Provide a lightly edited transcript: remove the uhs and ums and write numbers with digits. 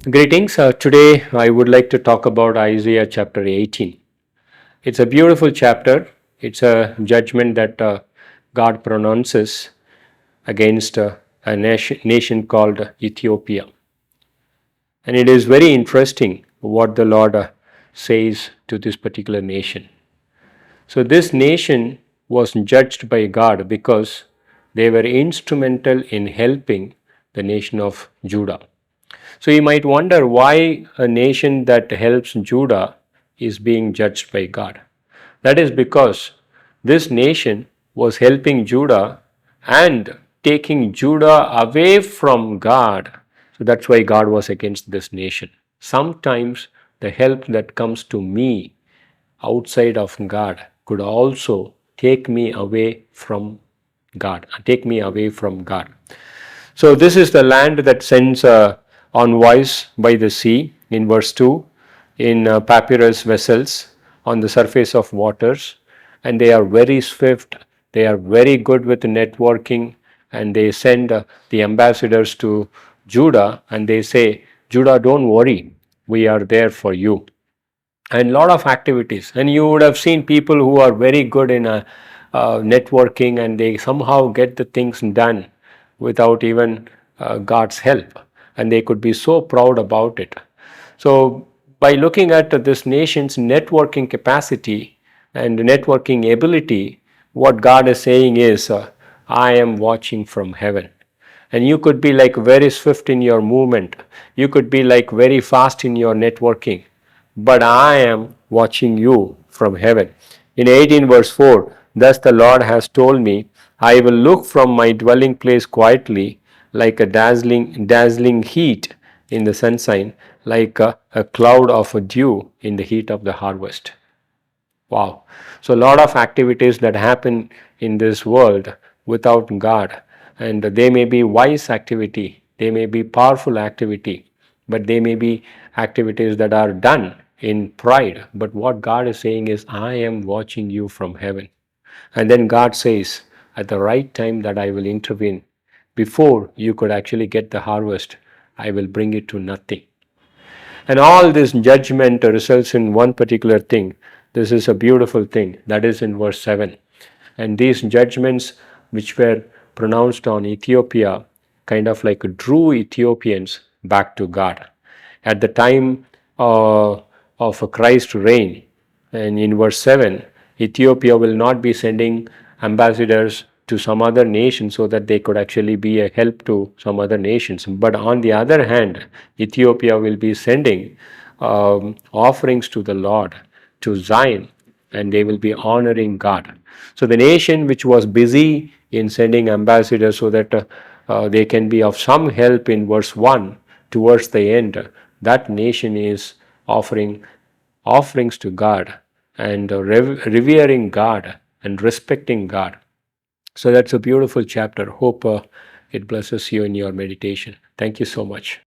Greetings. Today I would like to talk about Isaiah chapter 18. It's a beautiful chapter. It's a judgment that God pronounces against a nation called Ethiopia. And it is very interesting what the Lord says to this particular nation. So, this nation was judged by God because they were instrumental in helping the nation of Judah. So you might wonder why a nation that helps Judah is being judged by God. That is because this nation was helping Judah and taking Judah away from God. So that's why God was against this nation. Sometimes the help that comes to me outside of God could also take me away from God, take me away from God. So this is the land that sends envoys by the sea in verse 2 in papyrus vessels on the surface of waters, and they are very swift, they are very good with networking, and they send the ambassadors to Judah and they say, Judah, don't worry, we are there for you. And lot of activities, and you would have seen people who are very good in networking, and they somehow get the things done without even God's help, and they could be so proud about it. So by looking at this nation's networking capacity and networking ability, what God is saying is, I am watching from heaven. And you could be like very swift in your movement, you could be like very fast in your networking, but I am watching you from heaven. In 18 verse 4, thus the Lord has told me, I will look from my dwelling place quietly, like a dazzling heat in the sunshine, like a cloud of a dew in the heat of the harvest. Wow. So, a lot of activities that happen in this world without God, and they may be wise activity, they may be powerful activity, but they may be activities that are done in pride. But what God is saying is, I am watching you from heaven. And then God says, at the right time that I will intervene, before you could actually get the harvest, I will bring it to nothing. And all this judgment results in one particular thing. This is a beautiful thing. That is in verse 7. And these judgments which were pronounced on Ethiopia kind of like drew Ethiopians back to God. At the time of Christ's reign, and in verse 7, Ethiopia will not be sending ambassadors to some other nation so that they could actually be a help to some other nations. But on the other hand, Ethiopia will be sending offerings to the Lord, to Zion, and they will be honoring God. So the nation which was busy in sending ambassadors so that they can be of some help in verse 1 towards the end, that nation is offering offerings to God and revering God and respecting God. So that's a beautiful chapter. Hope it blesses you in your meditation. Thank you so much.